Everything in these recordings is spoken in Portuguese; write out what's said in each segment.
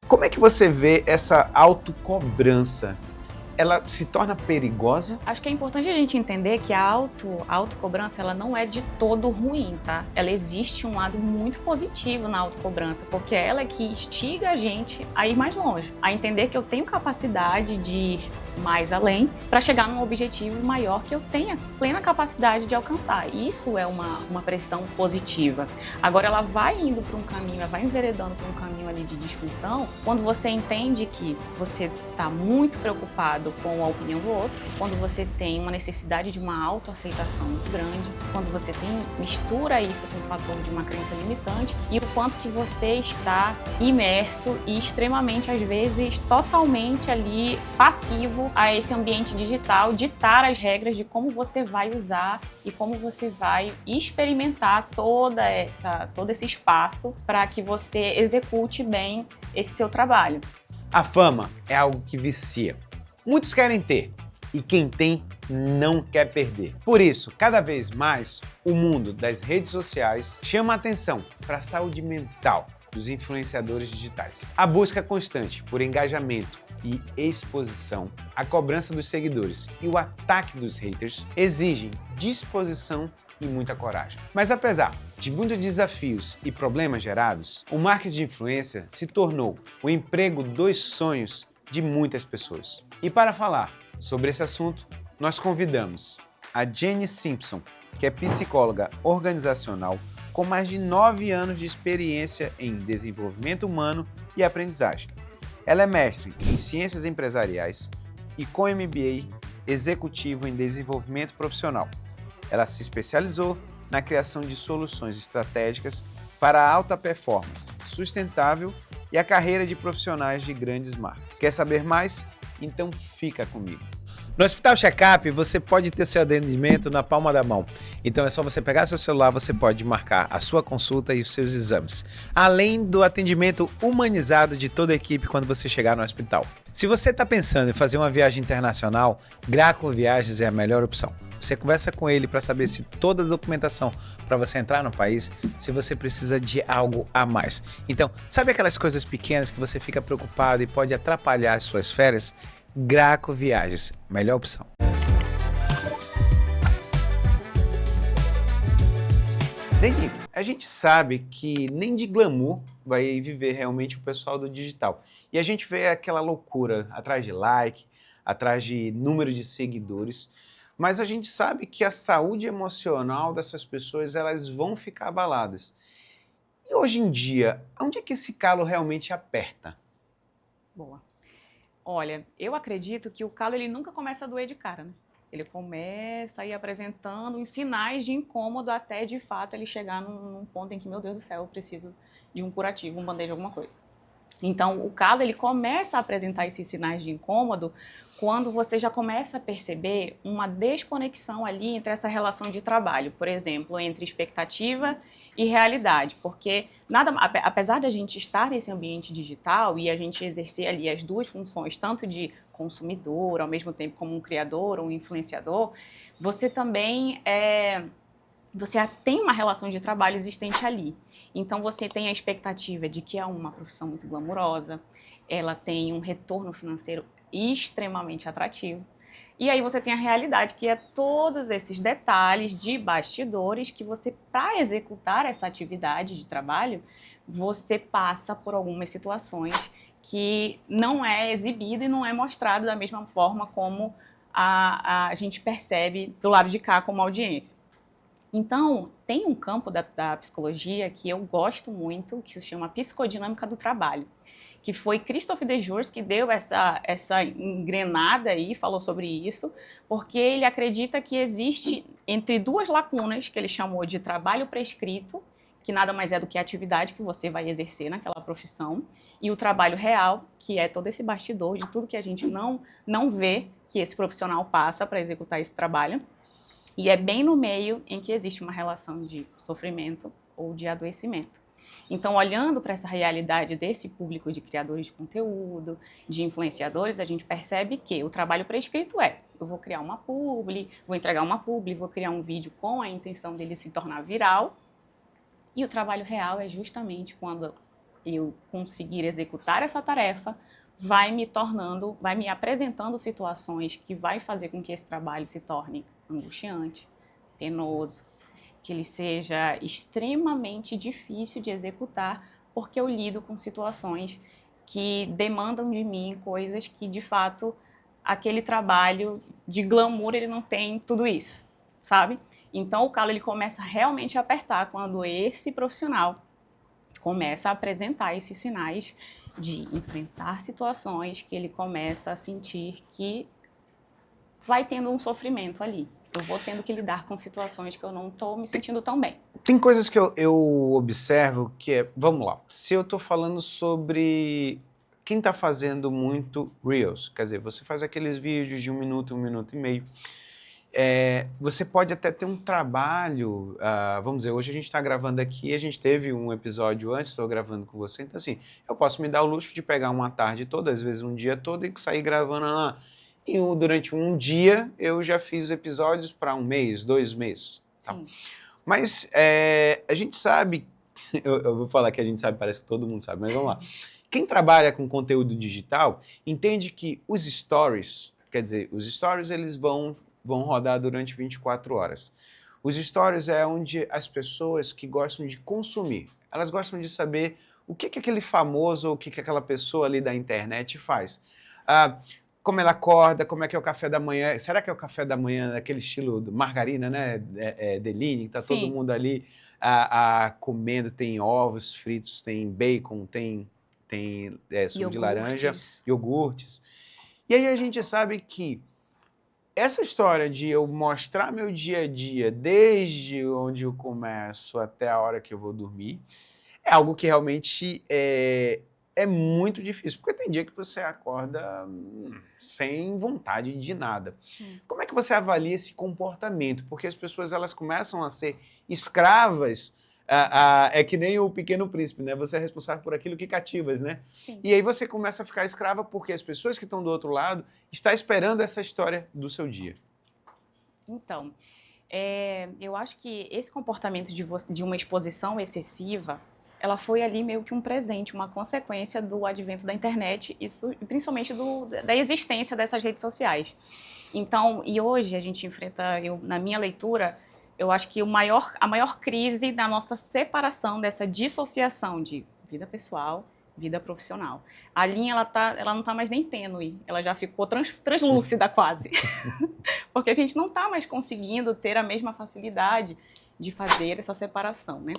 Como é que você vê essa autocobrança? Ela se torna perigosa? Acho que é importante a gente entender que a autocobrança ela não é de todo ruim, tá? Ela existe um lado muito positivo na autocobrança, porque ela é que instiga a gente a ir mais longe, a entender que eu tenho capacidade de ir mais além para chegar num objetivo maior que eu tenha plena capacidade de alcançar. Isso é uma pressão positiva. Agora ela vai indo para um caminho, ela vai enveredando para um caminho ali de disfunção, quando você entende que você está muito preocupado com a opinião do outro, quando você tem uma necessidade de uma autoaceitação muito grande, quando você mistura isso com o fator de uma crença limitante e o quanto que você está imerso e extremamente, às vezes, totalmente ali passivo a esse ambiente digital, ditar as regras de como você vai usar e como você vai experimentar todo esse espaço para que você execute bem esse seu trabalho. A fama é algo que vicia. Muitos querem ter, e quem tem não quer perder. Por isso, cada vez mais, o mundo das redes sociais chama a atenção para a saúde mental dos influenciadores digitais. A busca constante por engajamento e exposição, a cobrança dos seguidores e o ataque dos haters exigem disposição e muita coragem. Mas apesar de muitos desafios e problemas gerados, o marketing de influência se tornou o emprego dos sonhos de muitas pessoas. E para falar sobre esse assunto, nós convidamos a Jenny Simpson, que é psicóloga organizacional com mais de 9 anos de experiência em desenvolvimento humano e aprendizagem. Ela é mestre em ciências empresariais e com MBA executivo em desenvolvimento profissional. Ela se especializou na criação de soluções estratégicas para a alta performance sustentável e a carreira de profissionais de grandes marcas. Quer saber mais? Então fica comigo. No Hospital Checkup, você pode ter seu atendimento na palma da mão. Então é só você pegar seu celular, você pode marcar a sua consulta e os seus exames. Além do atendimento humanizado de toda a equipe quando você chegar no hospital. Se você está pensando em fazer uma viagem internacional, Graco Viagens é a melhor opção. Você conversa com ele para saber se toda a documentação para você entrar no país, se você precisa de algo a mais. Então, sabe aquelas coisas pequenas que você fica preocupado e pode atrapalhar as suas férias? Graco Viagens, melhor opção. Denise, a gente sabe que nem de glamour vai viver realmente o pessoal do digital. E a gente vê aquela loucura atrás de like, atrás de número de seguidores. Mas a gente sabe que a saúde emocional dessas pessoas elas vão ficar abaladas. E hoje em dia, onde é que esse calo realmente aperta? Boa. Olha, eu acredito que o calo ele nunca começa a doer de cara, né? Ele começa a ir apresentando os sinais de incômodo até, de fato, ele chegar num ponto em que, meu Deus do céu, eu preciso de um curativo, um band-aid, alguma coisa. Então, o calo ele começa a apresentar esses sinais de incômodo quando você já começa a perceber uma desconexão ali entre essa relação de trabalho, por exemplo, entre expectativa e realidade, porque apesar de a gente estar nesse ambiente digital e a gente exercer ali as duas funções, tanto de consumidor, ao mesmo tempo como um criador ou um influenciador, você também você tem uma relação de trabalho existente ali. Então, você tem a expectativa de que é uma profissão muito glamurosa, ela tem um retorno financeiro extremamente atrativo. E aí você tem a realidade, que é todos esses detalhes de bastidores que você, para executar essa atividade de trabalho, você passa por algumas situações que não é exibido e não é mostrado da mesma forma como a gente percebe do lado de cá como audiência. Então, tem um campo da psicologia que eu gosto muito, que se chama psicodinâmica do trabalho, que foi Christophe Dejour que deu essa engrenada aí, falou sobre isso, porque ele acredita que existe entre duas lacunas, que ele chamou de trabalho prescrito, que nada mais é do que a atividade que você vai exercer naquela profissão, e o trabalho real, que é todo esse bastidor de tudo que a gente não vê que esse profissional passa para executar esse trabalho. E é bem no meio em que existe uma relação de sofrimento ou de adoecimento. Então, olhando para essa realidade desse público de criadores de conteúdo, de influenciadores, a gente percebe que o trabalho prescrito eu vou criar uma publi, vou entregar uma publi, vou criar um vídeo com a intenção dele se tornar viral. E o trabalho real é justamente quando eu conseguir executar essa tarefa, vai me apresentando situações que vai fazer com que esse trabalho se torne angustiante, penoso, que ele seja extremamente difícil de executar, porque eu lido com situações que demandam de mim coisas que, de fato, aquele trabalho de glamour, ele não tem tudo isso, sabe? Então, o calo ele começa realmente a apertar quando esse profissional começa a apresentar esses sinais de enfrentar situações que ele começa a sentir que vai tendo um sofrimento ali. Eu vou tendo que lidar com situações que eu não estou me sentindo tão bem. Tem coisas que eu observo que é... Vamos lá. Se eu estou falando sobre quem está fazendo muito Reels, quer dizer, você faz aqueles vídeos de 1 minuto e meio, você pode até ter um trabalho, vamos dizer, hoje a gente está gravando aqui, a gente teve um episódio antes, estou gravando com você, então assim, eu posso me dar o luxo de pegar uma tarde toda, às vezes um dia todo e sair gravando lá. E durante um dia eu já fiz episódios para 1 mês, 2 meses. Tá? Mas a gente sabe, eu vou falar que a gente sabe, parece que todo mundo sabe, mas vamos lá. Quem trabalha com conteúdo digital entende que os stories, quer dizer, os stories eles vão rodar durante 24 horas. Os stories é onde as pessoas que gostam de consumir, elas gostam de saber o que aquele famoso ou o que aquela pessoa ali da internet faz. Como ela acorda, como é que é o café da manhã, será que é o café da manhã daquele estilo de margarina, né, Deline, que tá Sim. todo mundo ali comendo, tem ovos fritos, tem bacon, tem suco de laranja, iogurtes. E aí a gente sabe que essa história de eu mostrar meu dia a dia, desde onde eu começo até a hora que eu vou dormir, é algo que realmente é muito difícil, porque tem dia que você acorda sem vontade de nada. Como é que você avalia esse comportamento? Porque as pessoas elas começam a ser escravas, é que nem o Pequeno Príncipe, né? Você é responsável por aquilo que cativas, né? Sim. E aí você começa a ficar escrava porque as pessoas que estão do outro lado estão esperando essa história do seu dia. Então, eu acho que esse comportamento de uma exposição excessiva, ela foi ali meio que um presente, uma consequência do advento da internet, isso, principalmente da existência dessas redes sociais. Então, e hoje a gente enfrenta, na minha leitura, eu acho que a maior crise da nossa separação, dessa dissociação de vida pessoal, vida profissional. A linha, ela não está mais nem tênue, ela já ficou translúcida quase. Porque a gente não está mais conseguindo ter a mesma facilidade de fazer essa separação, né?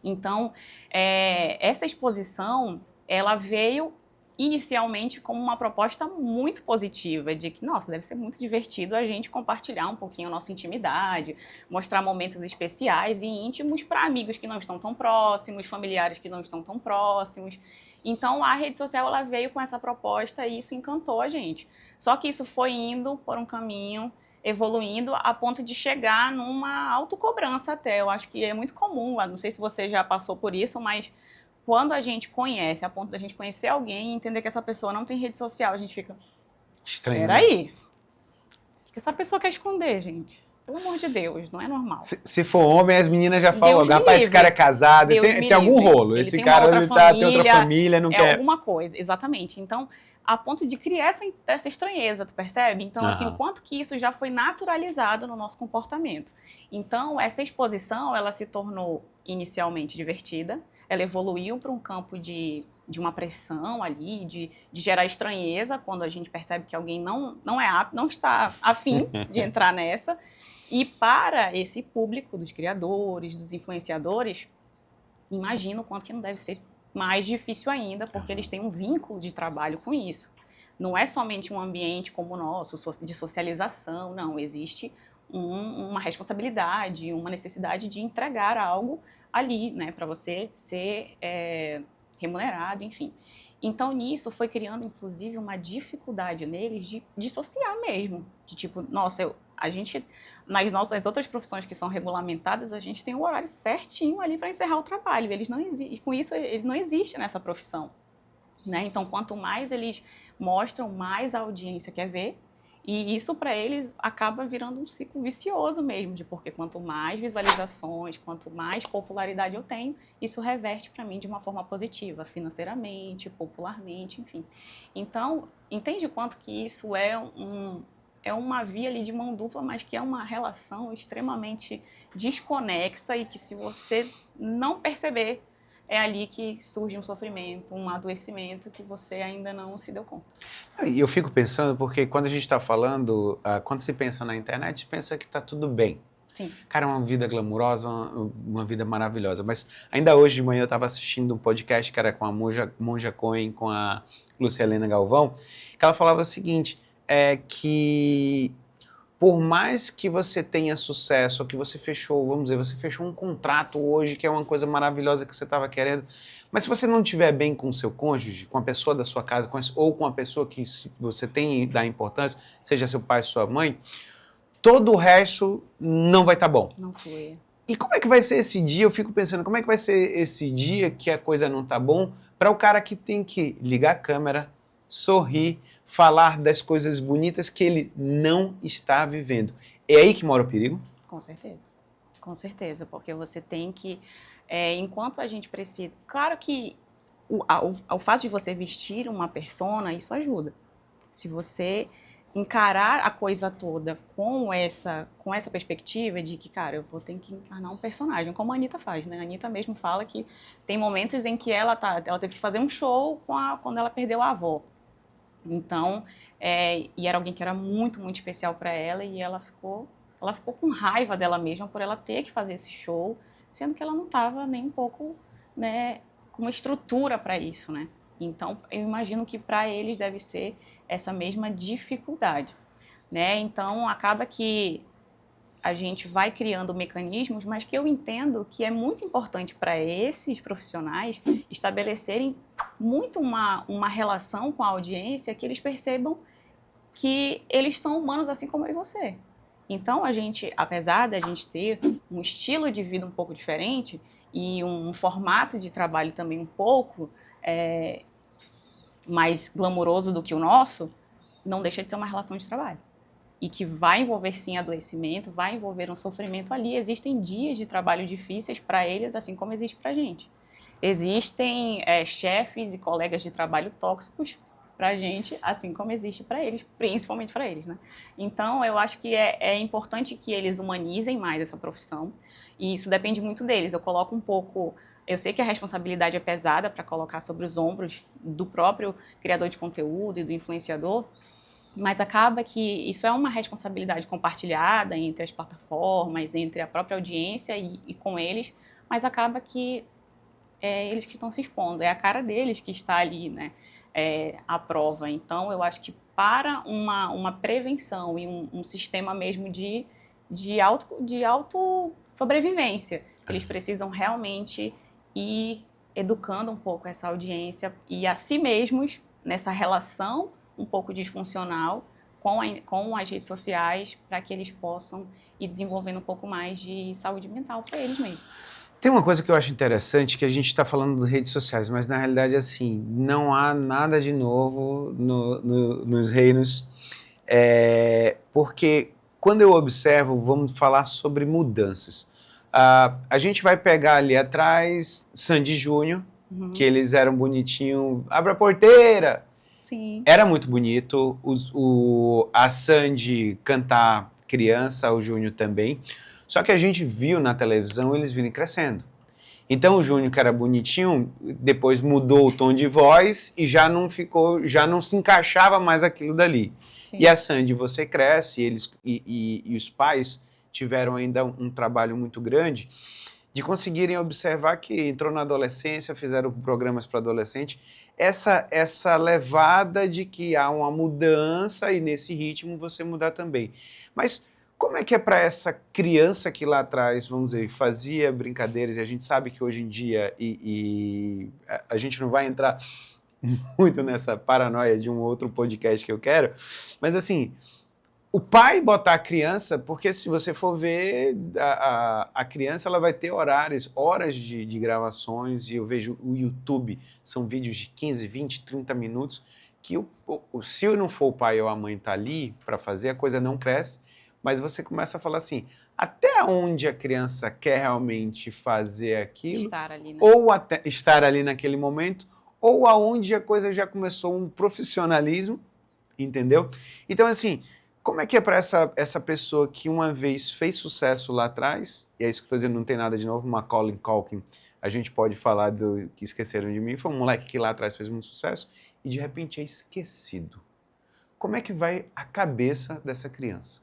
Então, essa exposição, ela veio inicialmente como uma proposta muito positiva, de que, nossa, deve ser muito divertido a gente compartilhar um pouquinho a nossa intimidade, mostrar momentos especiais e íntimos para amigos que não estão tão próximos, familiares que não estão tão próximos. Então, a rede social, ela veio com essa proposta e isso encantou a gente. Só que isso foi indo por um caminho, evoluindo a ponto de chegar numa autocobrança até. Eu acho que é muito comum, não sei se você já passou por isso, mas quando a gente conhece, a ponto da gente conhecer alguém e entender que essa pessoa não tem rede social, a gente fica... Estranho. Peraí. O que essa pessoa quer esconder, gente? Pelo amor de Deus, não é normal. Se for homem, as meninas já falam, rapaz, esse cara é casado, tem algum rolo. Esse cara tem outra família, não quer... alguma coisa, exatamente. Então, a ponto de criar essa estranheza, tu percebe? Então, assim, o quanto que isso já foi naturalizado no nosso comportamento. Então, essa exposição, ela se tornou inicialmente divertida, ela evoluiu para um campo de uma pressão ali, de gerar estranheza, quando a gente percebe que alguém não está afim de entrar nessa. E para esse público dos criadores, dos influenciadores, imagino o quanto que não deve ser mais difícil ainda, porque eles têm um vínculo de trabalho com isso. Não é somente um ambiente como o nosso, de socialização, não. Existe uma responsabilidade, uma necessidade de entregar algo ali, né, para você ser remunerado, enfim. Então, nisso, foi criando, inclusive, uma dificuldade neles de dissociar mesmo. De tipo, nossa, a gente, nas nossas outras profissões que são regulamentadas, a gente tem um horário certinho ali para encerrar o trabalho. E com isso, ele não existe nessa profissão. Né? Então, quanto mais eles mostram, mais a audiência quer ver. E isso para eles acaba virando um ciclo vicioso mesmo, porque quanto mais visualizações, quanto mais popularidade eu tenho, isso reverte para mim de uma forma positiva, financeiramente, popularmente, enfim. Então, entende o quanto que isso é uma via ali de mão dupla, mas que é uma relação extremamente desconexa e que se você não perceber, é ali que surge um sofrimento, um adoecimento que você ainda não se deu conta. E eu fico pensando, porque quando a gente está falando, quando se pensa na internet, se pensa que está tudo bem. Sim. Cara, uma vida glamurosa, uma vida maravilhosa. Mas ainda hoje de manhã eu estava assistindo um podcast que era com a Monja Coen, com a Lúcia Helena Galvão, que ela falava o seguinte, que por mais que você tenha sucesso, ou que você fechou, vamos dizer, você fechou um contrato hoje, que é uma coisa maravilhosa que você estava querendo, mas se você não estiver bem com o seu cônjuge, com a pessoa da sua casa, ou com a pessoa que você tem da importância, seja seu pai, sua mãe, todo o resto não vai estar bom. Não foi. E como é que vai ser esse dia? Eu fico pensando, como é que vai ser esse dia que a coisa não tá bom para o cara que tem que ligar a câmera, sorrir, falar das coisas bonitas que ele não está vivendo. É aí que mora o perigo? Com certeza, porque você tem que, enquanto a gente precisa... Claro que o fato de você vestir uma persona, isso ajuda. Se você encarar a coisa toda com essa perspectiva de que, cara, eu vou ter que encarnar um personagem, como a Anitta faz, né? A Anitta mesmo fala que tem momentos em que ela teve que fazer um show quando ela perdeu a avó. Então, e era alguém que era muito, muito especial para ela e ela ficou com raiva dela mesma por ela ter que fazer esse show, sendo que ela não estava nem um pouco, né, com uma estrutura para isso, né? Então, eu imagino que para eles deve ser essa mesma dificuldade, né? Então, acaba que a gente vai criando mecanismos, mas que eu entendo que é muito importante para esses profissionais estabelecerem muito uma relação com a audiência, que eles percebam que eles são humanos assim como eu e você. Então, a gente, apesar da gente ter um estilo de vida um pouco diferente e um formato de trabalho também um pouco mais glamuroso do que o nosso, não deixa de ser uma relação de trabalho. E que vai envolver, sim, adoecimento, vai envolver um sofrimento ali. Existem dias de trabalho difíceis para eles, assim como existe para a gente. Existem chefes e colegas de trabalho tóxicos para a gente, assim como existe para eles, principalmente para eles, né? Então, eu acho que é importante que eles humanizem mais essa profissão, e isso depende muito deles. Eu coloco um pouco... Eu sei que a responsabilidade é pesada para colocar sobre os ombros do próprio criador de conteúdo e do influenciador, mas acaba que isso é uma responsabilidade compartilhada entre as plataformas, entre a própria audiência e com eles, mas acaba que é eles que estão se expondo, é a cara deles que está ali, né, à prova. Então, eu acho que para uma prevenção e um sistema mesmo de auto sobrevivência, eles precisam realmente ir educando um pouco essa audiência e a si mesmos nessa relação um pouco disfuncional com as redes sociais, para que eles possam ir desenvolvendo um pouco mais de saúde mental para eles mesmos. Tem uma coisa que eu acho interessante, que a gente está falando de redes sociais, mas na realidade, assim, não há nada de novo nos reinos, porque quando eu observo, vamos falar sobre mudanças. A gente vai pegar ali atrás Sandy Júnior, que eles eram bonitinhos, abre a porteira. Sim. Era muito bonito, a Sandy cantar criança, o Júnior também, só que a gente viu na televisão eles virem crescendo. Então o Júnior, que era bonitinho, depois mudou o tom de voz e já não se encaixava mais aquilo dali. Sim. E a Sandy, você cresce, e os pais tiveram ainda um trabalho muito grande de conseguirem observar que entrou na adolescência, fizeram programas para adolescente, essa levada de que há uma mudança e nesse ritmo você mudar também. Mas como é que é para essa criança que lá atrás, vamos dizer, fazia brincadeiras, e a gente sabe que hoje em dia, a gente não vai entrar muito nessa paranoia de um outro podcast que eu quero, mas assim, o pai botar a criança, porque se você for ver, a criança ela vai ter horas de gravações, e eu vejo o YouTube, são vídeos de 15, 20, 30 minutos, que se não for o pai ou a mãe tá ali para fazer, a coisa não cresce, mas você começa a falar assim, até onde a criança quer realmente fazer aquilo, Estar ali, né? ou até estar ali naquele momento, ou aonde a coisa já começou um profissionalismo, entendeu? Então, assim, como é que é para essa pessoa que uma vez fez sucesso lá atrás, e é isso que eu estou dizendo, não tem nada de novo, Macaulay Culkin, a gente pode falar do que esqueceram de mim, foi um moleque que lá atrás fez muito sucesso, e de repente é esquecido. Como é que vai a cabeça dessa criança?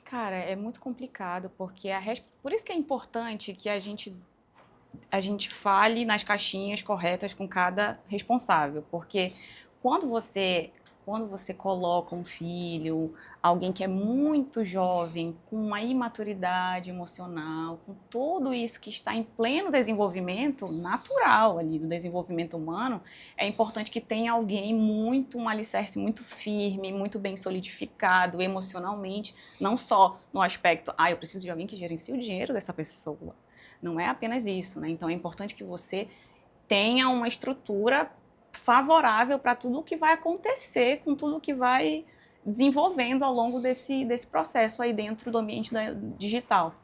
Cara, é muito complicado, porque por isso que é importante que a gente fale nas caixinhas corretas com cada responsável, porque quando você quando você coloca um filho, alguém que é muito jovem, com uma imaturidade emocional, com tudo isso que está em pleno desenvolvimento natural ali do desenvolvimento humano, é importante que tenha alguém um alicerce muito firme, muito bem solidificado emocionalmente, não só no aspecto, eu preciso de alguém que gerencie o dinheiro dessa pessoa. Não é apenas isso, né? Então é importante que você tenha uma estrutura favorável para tudo o que vai acontecer, com tudo que vai desenvolvendo ao longo desse processo aí dentro do ambiente digital.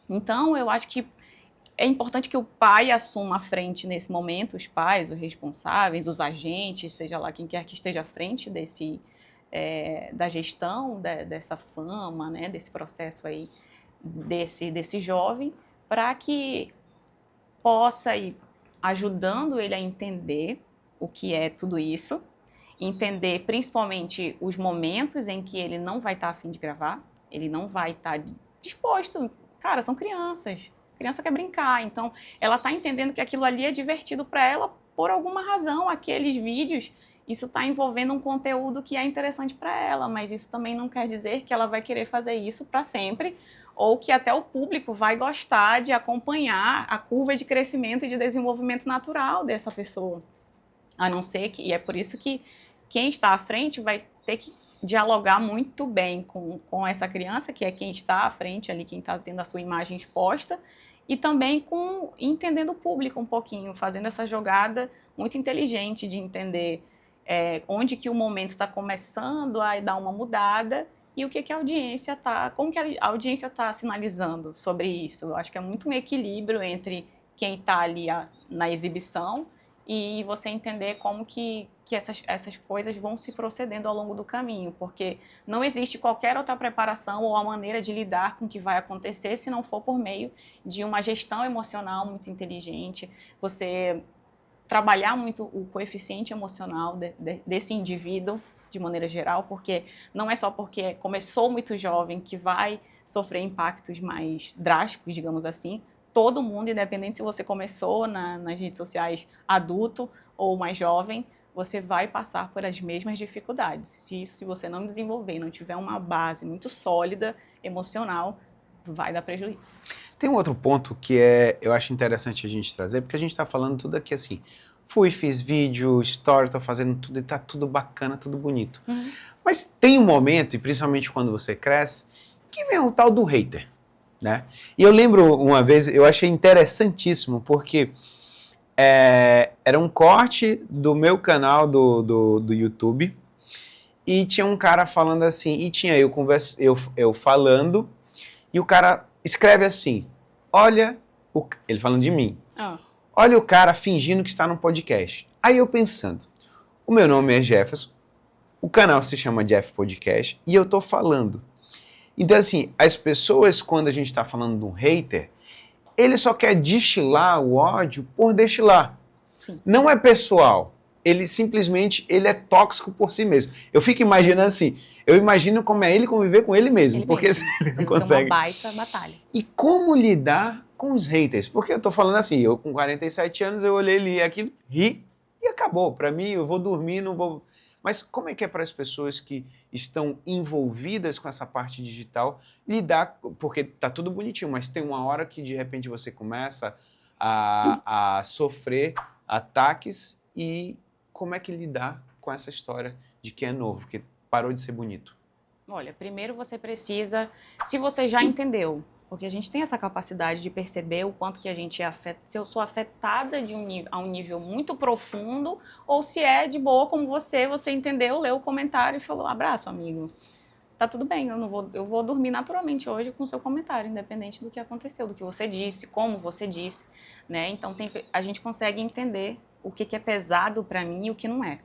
Então, eu acho que é importante que o pai assuma a frente nesse momento, os pais, os responsáveis, os agentes, seja lá quem quer que esteja à frente da gestão dessa fama, né, desse processo aí, desse jovem, para que possa ir ajudando ele a entender o que é tudo isso, entender principalmente os momentos em que ele não vai estar a fim de gravar, ele não vai estar disposto. Cara, são crianças, criança quer brincar, então ela está entendendo que aquilo ali é divertido para ela por alguma razão, aqueles vídeos, isso está envolvendo um conteúdo que é interessante para ela, mas isso também não quer dizer que ela vai querer fazer isso para sempre, ou que até o público vai gostar de acompanhar a curva de crescimento e de desenvolvimento natural dessa pessoa. A não ser que, e é por isso que quem está à frente vai ter que dialogar muito bem com essa criança, que é quem está à frente ali, quem está tendo a sua imagem exposta, e também entendendo o público um pouquinho, fazendo essa jogada muito inteligente de entender onde que o momento está começando a dar uma mudada e o que a audiência está, como que a audiência está sinalizando sobre isso. Eu acho que é muito um equilíbrio entre quem está ali na exibição e você entender como que essas coisas vão se procedendo ao longo do caminho, porque não existe qualquer outra preparação ou a maneira de lidar com o que vai acontecer se não for por meio de uma gestão emocional muito inteligente, você trabalhar muito o coeficiente emocional desse indivíduo, de maneira geral, porque não é só porque começou muito jovem que vai sofrer impactos mais drásticos, digamos assim. Todo mundo, independente se você começou nas redes sociais adulto ou mais jovem, você vai passar por as mesmas dificuldades. Se você não desenvolver, não tiver uma base muito sólida, emocional, vai dar prejuízo. Tem um outro ponto que eu acho interessante a gente trazer, porque a gente está falando tudo aqui assim, fiz vídeo, story, estou fazendo tudo e está tudo bacana, tudo bonito. Uhum. Mas tem um momento, e principalmente quando você cresce, que vem o tal do hater, né? E eu lembro uma vez, eu achei interessantíssimo, porque era um corte do meu canal do YouTube, e tinha um cara falando assim, e tinha eu falando, e o cara escreve assim, olha, ele falando de mim, olha o cara fingindo que está no podcast. Aí eu pensando, o meu nome é Jefferson, o canal se chama Jeff Podcast, e eu tô falando. Então assim, as pessoas, quando a gente está falando de um hater, ele só quer destilar o ódio por destilar. Sim. Não é pessoal. Ele simplesmente é tóxico por si mesmo. Eu fico imaginando assim, eu imagino como é ele conviver com ele mesmo, porque ele não consegue. Ser uma baita batalha. E como lidar com os haters? Porque eu tô falando assim, eu com 47 anos, eu olhei, li aquilo, ri e acabou. Para mim, eu vou dormir, não vou... Mas como é que é para as pessoas que estão envolvidas com essa parte digital lidar, porque tá tudo bonitinho, mas tem uma hora que de repente você começa a sofrer ataques, e como é que lidar com essa história de que é novo, que parou de ser bonito? Olha, primeiro você precisa, se você já entendeu Porque a gente tem essa capacidade de perceber o quanto que a gente é se eu sou afetada a um nível muito profundo, ou se é de boa como você entendeu, leu o comentário e falou, abraço, amigo. Tá tudo bem, eu vou dormir naturalmente hoje com o seu comentário, independente do que aconteceu, do que você disse, como você disse, né? Então a gente consegue entender o que é pesado para mim e o que não é.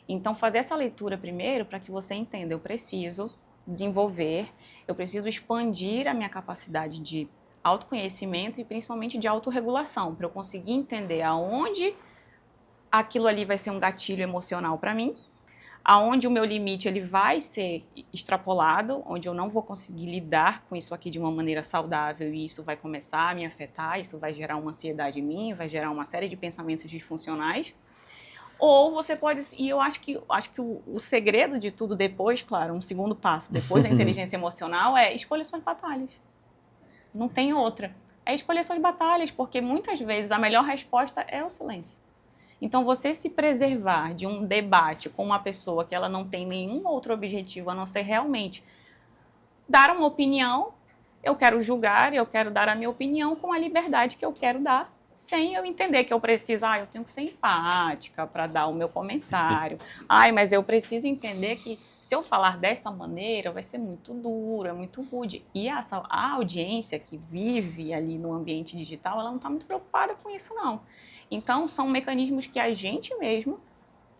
Então fazer essa leitura primeiro para que você entenda, eu preciso desenvolver, eu preciso expandir a minha capacidade de autoconhecimento e principalmente de autorregulação, para eu conseguir entender aonde aquilo ali vai ser um gatilho emocional para mim, aonde o meu limite ele vai ser extrapolado, onde eu não vou conseguir lidar com isso aqui de uma maneira saudável e isso vai começar a me afetar, isso vai gerar uma ansiedade em mim, vai gerar uma série de pensamentos disfuncionais. Ou você pode, e eu acho que o segredo de tudo depois, claro, um segundo passo, depois da inteligência emocional, é escolher suas batalhas. Não tem outra. É escolher suas batalhas, porque muitas vezes a melhor resposta é o silêncio. Então, você se preservar de um debate com uma pessoa que ela não tem nenhum outro objetivo a não ser realmente dar uma opinião, eu quero julgar, eu quero dar a minha opinião com a liberdade que eu quero dar, sem eu entender que eu preciso, eu tenho que ser empática para dar o meu comentário. Mas eu preciso entender que se eu falar dessa maneira vai ser muito dura, muito rude. E a audiência que vive ali no ambiente digital, ela não está muito preocupada com isso, não. Então, são mecanismos que a gente mesmo,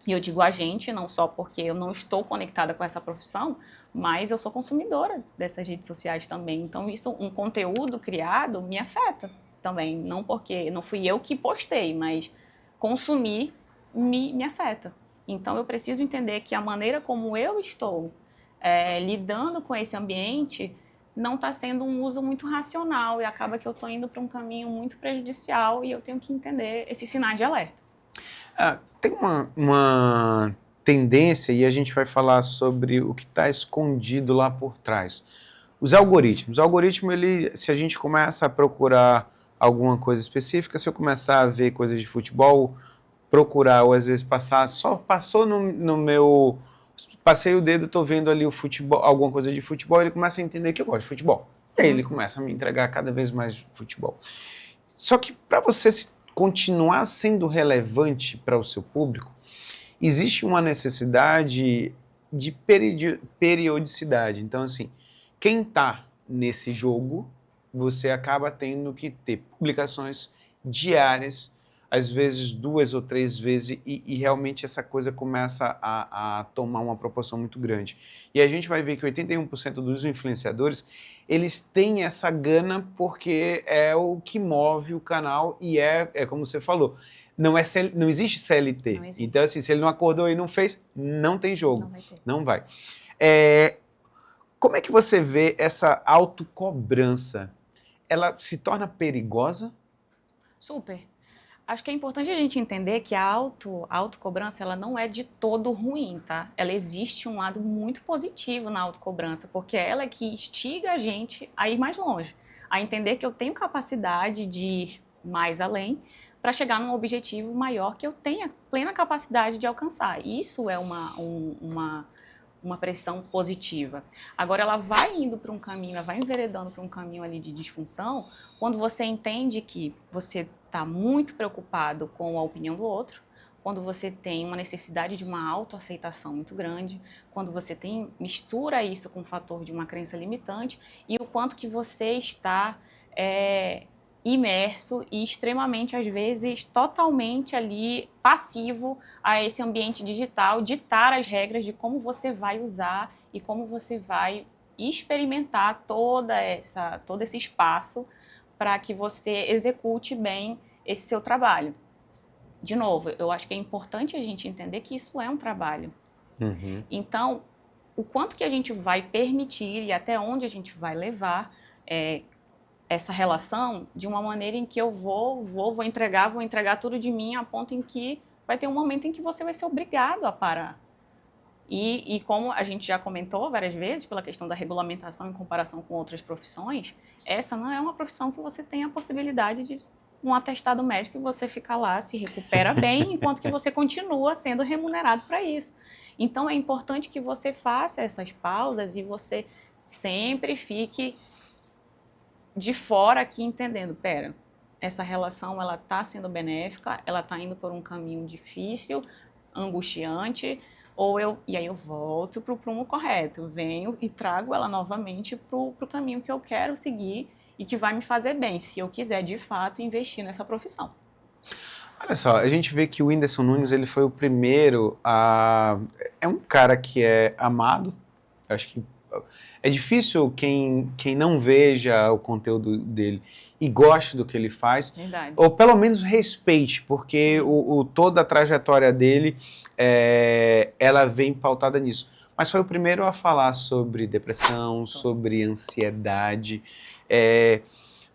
e eu digo a gente, não só porque eu não estou conectada com essa profissão, mas eu sou consumidora dessas redes sociais também. Então, isso, um conteúdo criado me afeta também. Não porque não fui eu que postei, mas consumir me afeta. Então, eu preciso entender que a maneira como eu estou lidando com esse ambiente não está sendo um uso muito racional e acaba que eu estou indo para um caminho muito prejudicial e eu tenho que entender esses sinais de alerta. Tem uma tendência, e a gente vai falar sobre o que está escondido lá por trás. Os algoritmos. O algoritmo, se a gente começa a procurar alguma coisa específica, se eu começar a ver coisas de futebol, procurar ou às vezes passou no meu... Passei o dedo, estou vendo ali o futebol, alguma coisa de futebol, ele começa a entender que eu gosto de futebol. E aí ele começa a me entregar cada vez mais futebol. Só que para você continuar sendo relevante para o seu público, existe uma necessidade de periodicidade. Então, assim, quem está nesse jogo, você acaba tendo que ter publicações diárias, às vezes 2 ou 3 vezes, e realmente essa coisa começa a tomar uma proporção muito grande. E a gente vai ver que 81% dos influenciadores, eles têm essa gana porque é o que move o canal e é como você falou, não existe CLT. Não existe. Então, assim, se ele não acordou e não fez, não tem jogo. Não vai ter. Não vai. Como é que você vê essa autocobrança? Ela se torna perigosa? Super. Acho que é importante a gente entender que a autocobrança ela não é de todo ruim, tá? Ela existe um lado muito positivo na autocobrança, porque ela é que instiga a gente a ir mais longe, a entender que eu tenho capacidade de ir mais além para chegar num objetivo maior que eu tenha plena capacidade de alcançar. Isso é uma pressão positiva. Agora, ela vai indo para um caminho, ela vai enveredando para um caminho ali de disfunção, quando você entende que você está muito preocupado com a opinião do outro, quando você tem uma necessidade de uma autoaceitação muito grande, quando você mistura isso com o fator de uma crença limitante e o quanto que você está imerso e extremamente, às vezes, totalmente ali passivo a esse ambiente digital, ditar as regras de como você vai usar e como você vai experimentar todo esse espaço para que você execute bem esse seu trabalho. De novo, eu acho que é importante a gente entender que isso é um trabalho. Uhum. Então, o quanto que a gente vai permitir e até onde a gente vai levar essa relação de uma maneira em que eu vou entregar tudo de mim a ponto em que vai ter um momento em que você vai ser obrigado a parar. E como a gente já comentou várias vezes, pela questão da regulamentação em comparação com outras profissões, essa não é uma profissão que você tem a possibilidade de um atestado médico e você fica lá, se recupera bem, enquanto que você continua sendo remunerado para isso. Então, é importante que você faça essas pausas e você sempre fique de fora aqui entendendo, pera, essa relação ela está sendo benéfica, ela está indo por um caminho difícil, angustiante, e aí eu volto para o prumo correto, venho e trago ela novamente para o caminho que eu quero seguir e que vai me fazer bem, se eu quiser de fato investir nessa profissão. Olha só, a gente vê que o Whindersson Nunes ele foi o primeiro a... É um cara que é amado, eu acho que é difícil quem não veja o conteúdo dele e goste do que ele faz, Verdade. ou pelo menos respeite, porque toda a trajetória dele, ela vem pautada nisso. Mas foi o primeiro a falar sobre depressão, sobre ansiedade.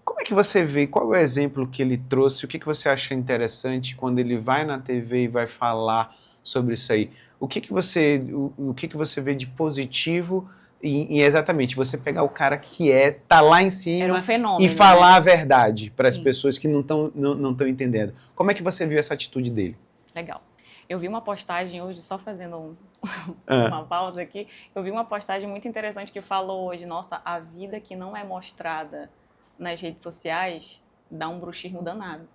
Como é que você vê, qual é o exemplo que ele trouxe, o que você acha interessante quando ele vai na TV e vai falar sobre isso aí? O que você vê de positivo em exatamente você pegar o cara que tá lá em cima Era um fenômeno, e falar, né? a verdade para as Sim. pessoas que não estão entendendo? Como é que você viu essa atitude dele? Legal. Eu vi uma postagem hoje, só fazendo uma pausa aqui, eu vi uma postagem muito interessante que falou hoje, nossa, a vida que não é mostrada nas redes sociais dá um bruxismo danado.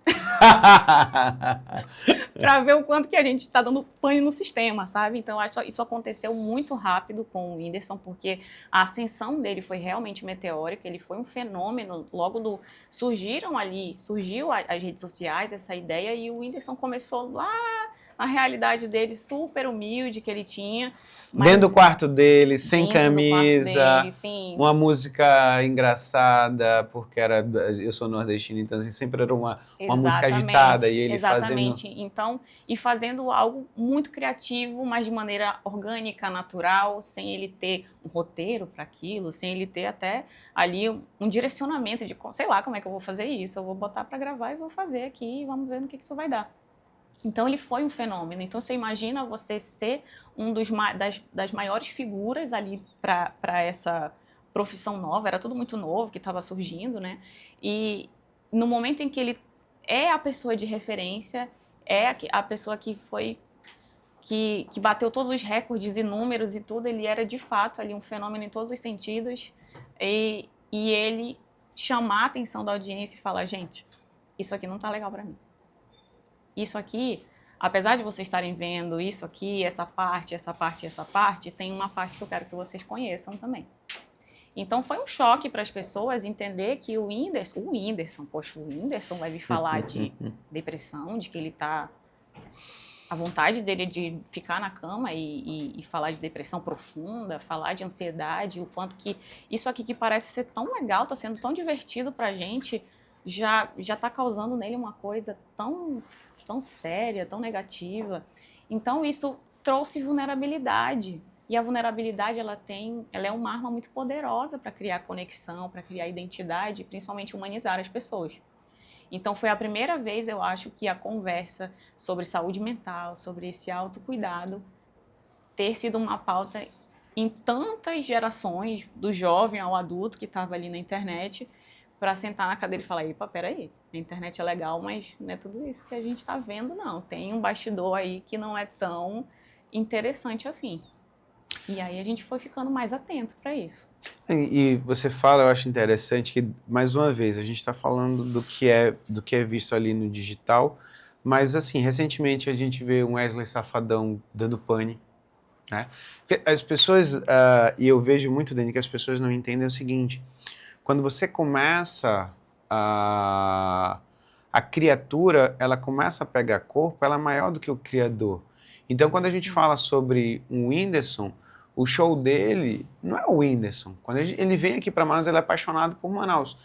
Para ver o quanto que a gente está dando pane no sistema, sabe? Então, isso aconteceu muito rápido com o Whindersson, porque a ascensão dele foi realmente meteórica, ele foi um fenômeno, surgiu as redes sociais, essa ideia, e o Whindersson começou lá na realidade dele, super humilde que ele tinha. Dentro do quarto dele, sem camisa, dele, sim. Uma música engraçada, porque eu sou nordestino, então assim, sempre era uma música agitada, e ele exatamente. fazendo... Então, e fazendo algo muito criativo, mas de maneira orgânica, natural, sem ele ter um roteiro para aquilo, sem ele ter até ali um direcionamento de, sei lá, como é que eu vou fazer isso, eu vou botar para gravar e vou fazer aqui, e vamos ver no que isso vai dar. Então, ele foi um fenômeno. Então, você imagina você ser das maiores figuras ali para essa profissão nova. Era tudo muito novo que estava surgindo, né? E no momento em que ele é a pessoa de referência, é a pessoa que bateu todos os recordes e números e tudo, ele era de fato ali um fenômeno em todos os sentidos. E ele chamar a atenção da audiência e falar, gente, isso aqui não tá legal para mim. Isso aqui, apesar de vocês estarem vendo isso aqui, essa parte, tem uma parte que eu quero que vocês conheçam também. Então foi um choque para as pessoas entender que o Whindersson vai vir falar de depressão, de que ele tá... A vontade dele de ficar na cama e falar de depressão profunda, falar de ansiedade, o quanto que isso aqui que parece ser tão legal, tá sendo tão divertido pra gente, já tá causando nele uma coisa tão séria, tão negativa. Então isso trouxe vulnerabilidade. E a vulnerabilidade ela é uma arma muito poderosa para criar conexão, para criar identidade, principalmente humanizar as pessoas. Então foi a primeira vez, eu acho, que a conversa sobre saúde mental, sobre esse autocuidado, ter sido uma pauta em tantas gerações, do jovem ao adulto que estava ali na internet, para sentar na cadeira e falar, epa, peraí, a internet é legal, mas não é tudo isso que a gente está vendo, não. Tem um bastidor aí que não é tão interessante assim. E aí a gente foi ficando mais atento para isso. E você fala, eu acho interessante que, mais uma vez, a gente está falando do que é visto ali no digital, mas assim, recentemente a gente vê um Wesley Safadão dando pane, né? Porque as pessoas, e eu vejo muito, Dani, que as pessoas não entendem o seguinte: quando você começa a criatura, ela começa a pegar corpo, ela é maior do que o criador. Então, quando a gente fala sobre um Whindersson, o show dele não é o Whindersson. Quando ele vem aqui para Manaus, ele é apaixonado por Manaus.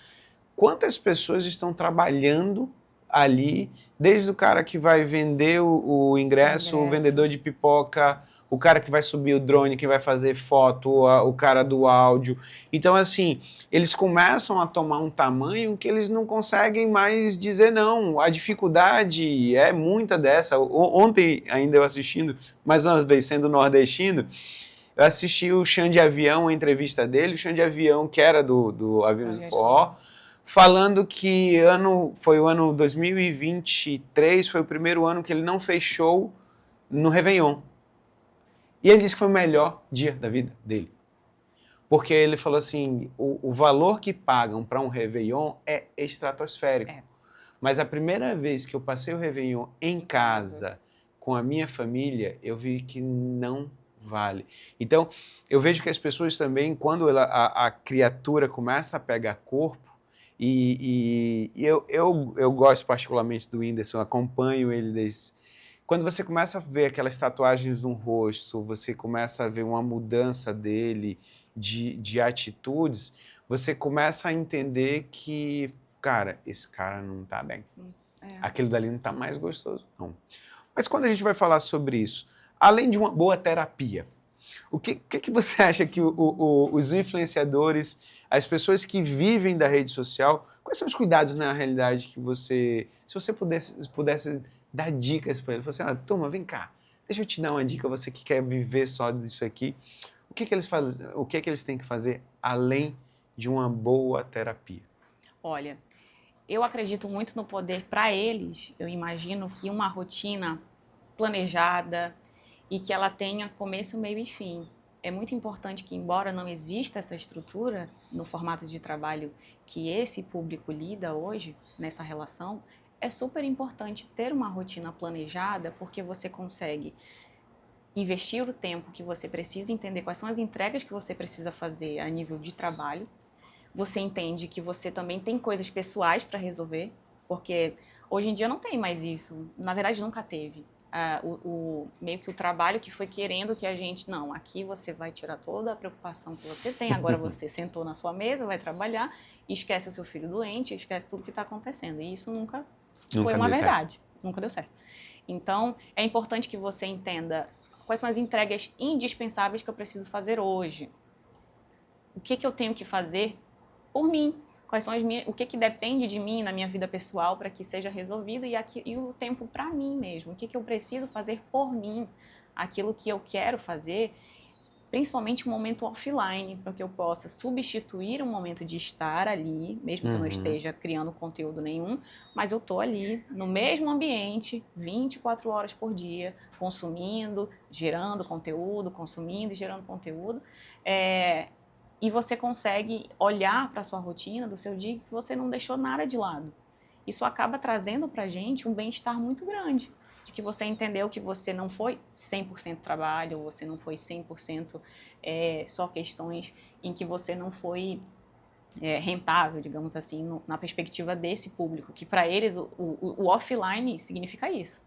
Quantas pessoas estão trabalhando ali, desde o cara que vai vender o ingresso, o vendedor de pipoca, o cara que vai subir o drone, que vai fazer foto, o cara do áudio. Então, assim, eles começam a tomar um tamanho que eles não conseguem mais dizer não. A dificuldade é muita dessa. Ontem, ainda eu assistindo, mais uma vez sendo nordestino, eu assisti o Xande de Avião, a entrevista dele, o Xande de Avião, que era do Aviões do Forró, falando que foi o ano 2023, foi o primeiro ano que ele não fez show no Réveillon. E ele disse que foi o melhor dia da vida dele. Porque ele falou assim, o valor que pagam para um Réveillon é estratosférico. É. Mas a primeira vez que eu passei o Réveillon em casa, com a minha família, eu vi que não vale. Então, eu vejo que as pessoas também, quando a criatura começa a pegar corpo, eu gosto particularmente do Whindersson, acompanho ele desde... Quando você começa a ver aquelas tatuagens no rosto, você começa a ver uma mudança dele de atitudes, você começa a entender que, cara, esse cara não tá bem. Aquilo dali não tá mais gostoso, não. Mas quando a gente vai falar sobre isso, além de uma boa terapia, o que você acha que os influenciadores, as pessoas que vivem da rede social, quais são os cuidados na realidade que você, se você pudesse dar dicas para ele, você, turma, vem cá, deixa eu te dar uma dica, você que quer viver só disso aqui, o que eles fazem, o que eles têm que fazer além de uma boa terapia? Olha, eu acredito muito no poder para eles. Eu imagino que uma rotina planejada e que ela tenha começo, meio e fim. É muito importante que, embora não exista essa estrutura no formato de trabalho que esse público lida hoje, nessa relação, é super importante ter uma rotina planejada, porque você consegue investir o tempo que você precisa, entender quais são as entregas que você precisa fazer a nível de trabalho. Você entende que você também tem coisas pessoais para resolver, porque hoje em dia não tem mais isso. Na verdade, nunca teve. Meio que o trabalho que foi querendo que a gente... Não, aqui você vai tirar toda a preocupação que você tem, agora você sentou na sua mesa, vai trabalhar, esquece o seu filho doente, esquece tudo que está acontecendo. E isso nunca foi uma verdade. Nunca deu certo. Então, é importante que você entenda quais são as entregas indispensáveis que eu preciso fazer hoje. O que eu tenho que fazer por mim, quais são o que depende de mim na minha vida pessoal para que seja resolvido e o tempo para mim mesmo, o que eu preciso fazer por mim, aquilo que eu quero fazer, principalmente o momento offline, para que eu possa substituir um momento de estar ali, mesmo que eu não esteja criando conteúdo nenhum, mas eu estou ali no mesmo ambiente, 24 horas por dia, consumindo, gerando conteúdo, consumindo e gerando conteúdo, e você consegue olhar para a sua rotina do seu dia que você não deixou nada de lado. Isso acaba trazendo para a gente um bem-estar muito grande, de que você entendeu que você não foi 100% trabalho, você não foi 100% só questões em que você não foi rentável, digamos assim, na perspectiva desse público, que para eles o offline significa isso.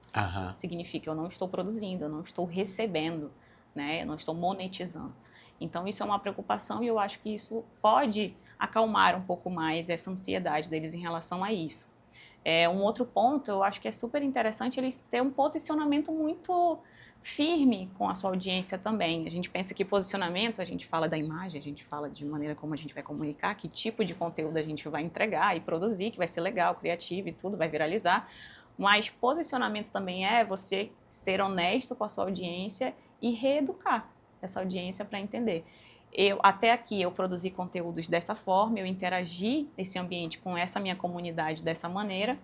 Significa eu não estou produzindo, eu não estou recebendo, né? Eu não estou monetizando. Então, isso é uma preocupação e eu acho que isso pode acalmar um pouco mais essa ansiedade deles em relação a isso. Um outro ponto, eu acho que é super interessante eles terem um posicionamento muito firme com a sua audiência também. A gente pensa que posicionamento, a gente fala da imagem, a gente fala de maneira como a gente vai comunicar, que tipo de conteúdo a gente vai entregar e produzir, que vai ser legal, criativo e tudo, vai viralizar. Mas posicionamento também é você ser honesto com a sua audiência e reeducar essa audiência para entender. Até aqui eu produzi conteúdos dessa forma, eu interagi nesse ambiente com essa minha comunidade dessa maneira,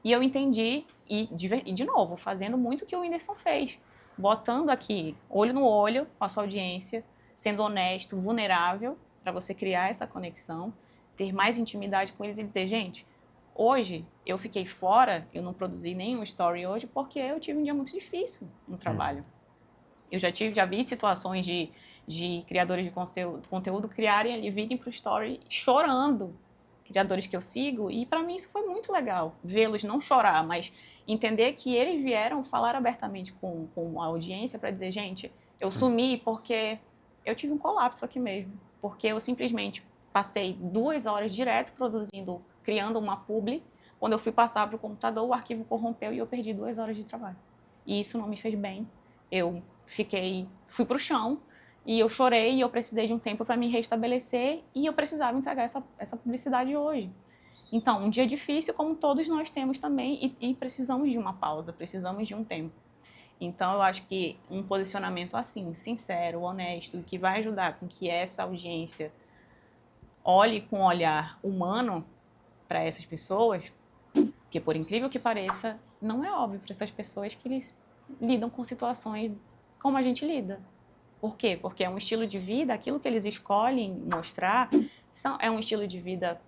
e eu entendi, e de novo, fazendo muito o que o Whindersson fez, botando aqui, olho no olho com a sua audiência, sendo honesto, vulnerável, para você criar essa conexão, ter mais intimidade com eles e dizer, gente, hoje eu fiquei fora, eu não produzi nenhum story hoje, porque eu tive um dia muito difícil no trabalho. Eu já vi situações de criadores de conteúdo criarem ali, virem para o story chorando, criadores que eu sigo, e para mim isso foi muito legal, vê-los não chorar, mas entender que eles vieram falar abertamente com a audiência para dizer, gente, eu sumi porque eu tive um colapso aqui mesmo, porque eu simplesmente passei 2 horas direto produzindo, criando uma publi, quando eu fui passar para o computador, o arquivo corrompeu e eu perdi 2 horas de trabalho. E isso não me fez bem. Eu fui pro chão e eu chorei e eu precisei de um tempo para me restabelecer e eu precisava entregar essa publicidade hoje. Então, um dia difícil, como todos nós temos também, e precisamos de uma pausa, precisamos de um tempo. Então, eu acho que um posicionamento assim, sincero, honesto, que vai ajudar com que essa audiência olhe com um olhar humano para essas pessoas, que por incrível que pareça, não é óbvio para essas pessoas que eles lidam com situações como a gente lida. Por quê? Porque é um estilo de vida, aquilo que eles escolhem mostrar é um estilo de vida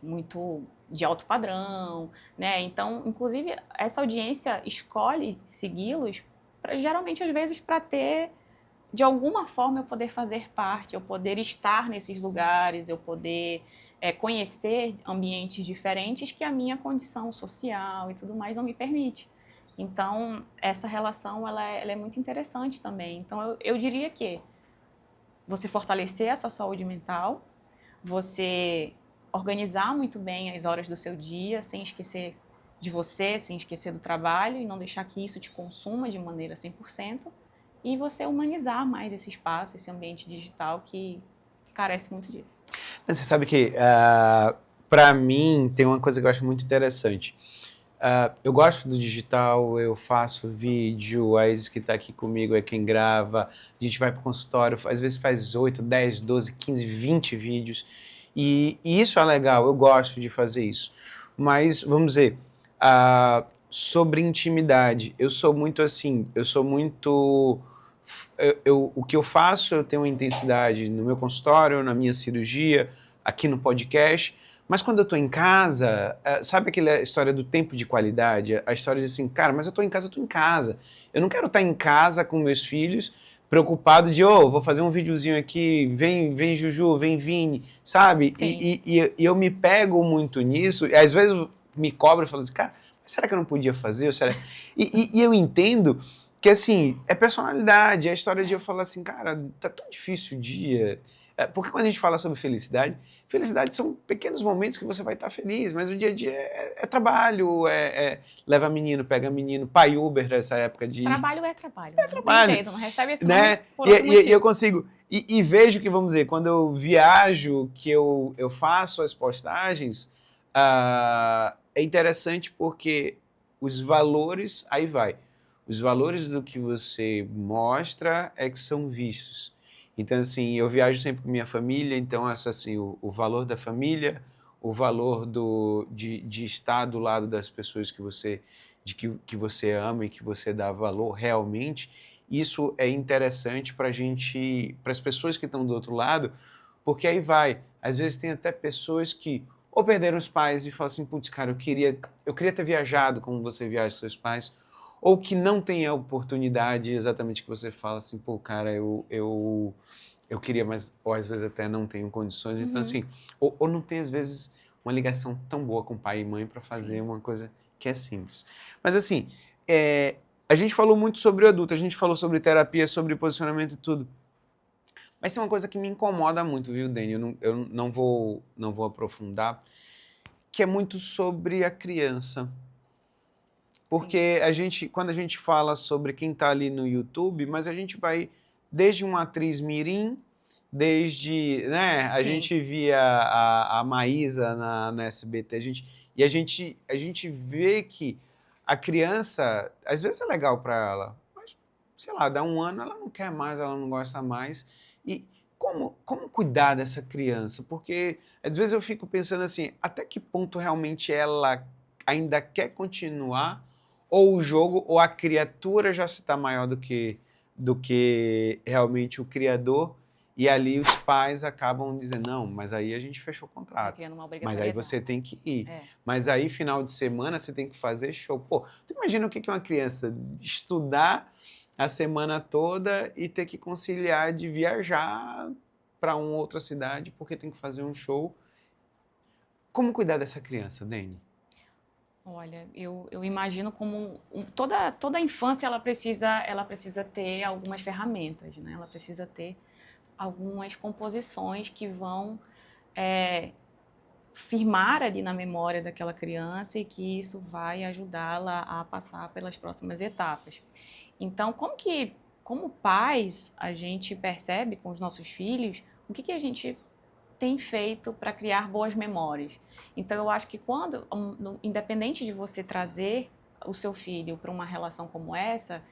muito de alto padrão, né? Então, inclusive, essa audiência escolhe segui-los, geralmente, às vezes, para ter, de alguma forma, eu poder fazer parte, eu poder estar nesses lugares, eu poder conhecer ambientes diferentes que a minha condição social e tudo mais não me permite. Então, essa relação, ela é muito interessante também. Então, eu diria que você fortalecer essa saúde mental, você organizar muito bem as horas do seu dia, sem esquecer de você, sem esquecer do trabalho, e não deixar que isso te consuma de maneira 100%, e você humanizar mais esse espaço, esse ambiente digital que carece muito disso. Você sabe que, para mim, tem uma coisa que eu acho muito interessante. Eu gosto do digital, eu faço vídeo, a Isis que está aqui comigo é quem grava, a gente vai para o consultório, às vezes faz 8, 10, 12, 15, 20 vídeos, e isso é legal, eu gosto de fazer isso. Mas, vamos dizer, sobre intimidade, eu sou muito assim, o que eu faço, eu tenho uma intensidade no meu consultório, na minha cirurgia, aqui no podcast. Mas quando eu estou em casa, sabe aquela história do tempo de qualidade? A história de assim, cara, mas eu estou em casa, eu estou em casa. Eu não quero estar em casa com meus filhos, preocupado de, vou fazer um videozinho aqui, vem Juju, vem Vini, sabe? E eu me pego muito nisso, e às vezes me cobro e falo assim, cara, será que eu não podia fazer? E eu entendo que, assim, é personalidade, é a história de eu falar assim, cara, tá tão difícil o dia. Porque quando a gente fala sobre felicidade são pequenos momentos que você vai estar feliz, mas o dia a dia é trabalho, leva menino, pega menino, pai Uber nessa época de... Trabalho é trabalho, não trabalho. Tem jeito, não recebe esse né? nome por outro motivo. E eu consigo, e vejo que, vamos dizer, quando eu viajo, que eu faço as postagens, é interessante porque os valores, aí vai, os valores do que você mostra é que são vistos. Então, assim, eu viajo sempre com minha família, então, assim, o valor da família, o valor de estar do lado das pessoas que você ama e que você dá valor realmente, isso é interessante para as pessoas que estão do outro lado, porque aí vai, às vezes tem até pessoas que ou perderam os pais e falam assim, putz, cara, eu queria ter viajado como você viaja com seus pais, ou que não tem a oportunidade exatamente que você fala assim, pô, cara, eu queria, mas ou às vezes até não tenho condições, então assim, ou não tem às vezes uma ligação tão boa com pai e mãe para fazer uma coisa que é simples. Mas assim, a gente falou muito sobre o adulto, a gente falou sobre terapia, sobre posicionamento e tudo, mas tem uma coisa que me incomoda muito, viu, Dani? Eu não vou aprofundar, que é muito sobre a criança. Porque quando a gente fala sobre quem está ali no YouTube, mas a gente vai desde uma atriz mirim, desde, né, a gente via a Maísa na SBT, a gente vê que a criança, às vezes é legal para ela, mas, sei lá, dá um ano, ela não quer mais, ela não gosta mais. E como cuidar dessa criança? Porque às vezes eu fico pensando assim, até que ponto realmente ela ainda quer continuar, ou o jogo, ou a criatura já está maior do que realmente o criador, e ali os pais acabam dizendo, não, mas aí a gente fechou o contrato, mas aí você tem que ir, mas aí final de semana você tem que fazer show. Pô, tu imagina o que é uma criança estudar a semana toda e ter que conciliar de viajar para uma outra cidade porque tem que fazer um show. Como cuidar dessa criança, Dani? Olha, eu imagino como toda a infância ela precisa ter algumas ferramentas, né? Ela precisa ter algumas composições que vão firmar ali na memória daquela criança e que isso vai ajudá-la a passar pelas próximas etapas. Então, como pais, a gente percebe com os nossos filhos o que a gente tem feito para criar boas memórias. Então, eu acho que independente de você trazer o seu filho para uma relação como essa,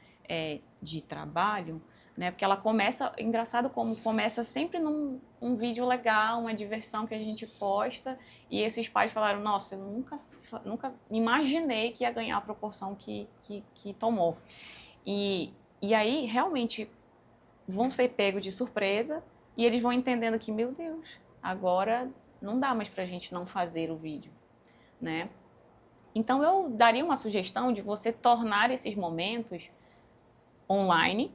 de trabalho, né? Porque ela começa, engraçado como começa sempre num vídeo legal, uma diversão que a gente posta, e esses pais falaram, nossa, eu nunca imaginei que ia ganhar a proporção que tomou. E aí, realmente, vão ser pegos de surpresa e eles vão entendendo que, meu Deus, agora não dá mais pra gente não fazer o vídeo, né? Então eu daria uma sugestão de você tornar esses momentos online,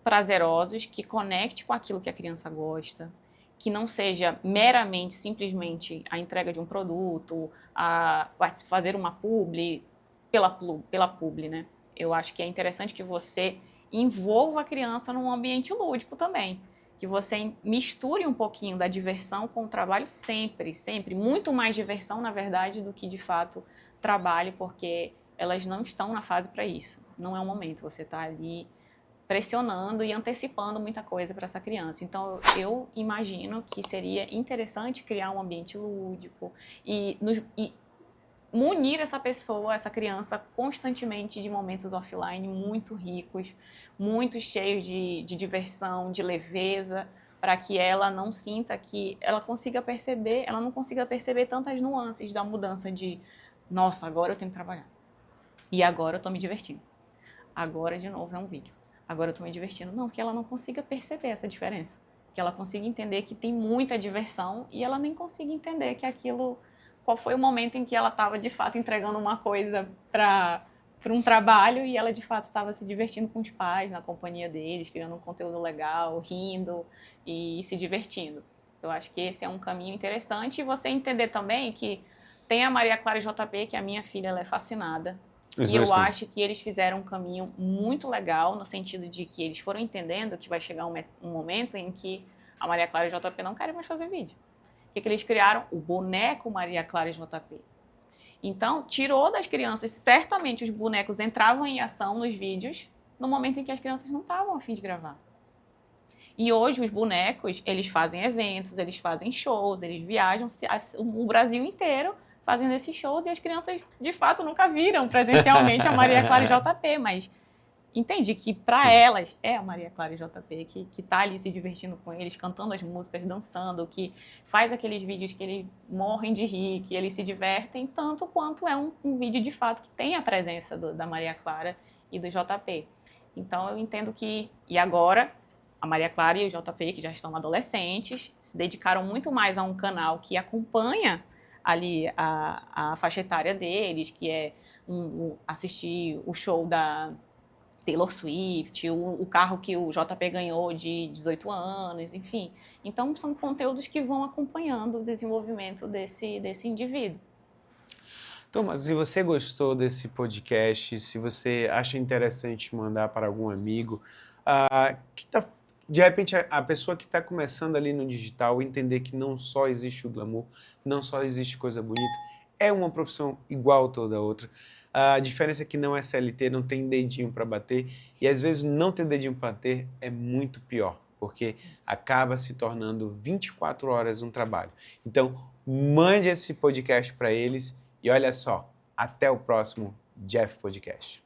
prazerosos, que conecte com aquilo que a criança gosta, que não seja meramente, simplesmente a entrega de um produto, a fazer uma publi pela publi, né? Eu acho que é interessante que você envolva a criança num ambiente lúdico também, que você misture um pouquinho da diversão com o trabalho sempre, sempre. Muito mais diversão, na verdade, do que, de fato, trabalho, porque elas não estão na fase para isso. Não é o momento, você está ali pressionando e antecipando muita coisa para essa criança. Então, eu imagino que seria interessante criar um ambiente lúdico e munir essa pessoa, essa criança, constantemente de momentos offline muito ricos, muito cheios de diversão, de leveza, para que ela não sinta que ela consiga perceber, ela não consiga perceber tantas nuances da mudança de, nossa, agora eu tenho que trabalhar. E agora eu estou me divertindo. Agora, de novo, é um vídeo. Agora eu estou me divertindo. Não, que ela não consiga perceber essa diferença. Que ela consiga entender que tem muita diversão e ela nem consiga entender que aquilo... Qual foi o momento em que ela estava, de fato, entregando uma coisa para um trabalho e ela, de fato, estava se divertindo com os pais, na companhia deles, criando um conteúdo legal, rindo e se divertindo. Eu acho que esse é um caminho interessante. E você entender também que tem a Maria Clara JP, que a minha filha ela é fascinada. E eu acho que eles fizeram um caminho muito legal, no sentido de que eles foram entendendo que vai chegar um momento em que a Maria Clara e o JP não querem mais fazer vídeo. O que eles criaram? O boneco Maria Clara e JP. Então, tirou das crianças, certamente os bonecos entravam em ação nos vídeos, no momento em que as crianças não estavam a fim de gravar. E hoje os bonecos, eles fazem eventos, eles fazem shows, eles viajam o Brasil inteiro fazendo esses shows e as crianças, de fato, nunca viram presencialmente a Maria Clara e JP, mas entende que para elas é a Maria Clara e JP que tá ali se divertindo com eles, cantando as músicas, dançando, que faz aqueles vídeos que eles morrem de rir, que eles se divertem, tanto quanto é um vídeo de fato que tem a presença da Maria Clara e do JP. Então eu entendo que, e agora, a Maria Clara e o JP, que já estão adolescentes, se dedicaram muito mais a um canal que acompanha ali a faixa etária deles, que é assistir o show da Taylor Swift, o carro que o JP ganhou de 18 anos, enfim. Então, são conteúdos que vão acompanhando o desenvolvimento desse indivíduo. Thomas, se você gostou desse podcast, se você acha interessante mandar para algum amigo, de repente a pessoa que está começando ali no digital entender que não só existe o glamour, não só existe coisa bonita, é uma profissão igual a toda outra. A diferença é que não é CLT, não tem dedinho para bater, e às vezes não ter dedinho para bater é muito pior, porque acaba se tornando 24 horas um trabalho. Então, mande esse podcast para eles e olha só, até o próximo Jeff Podcast.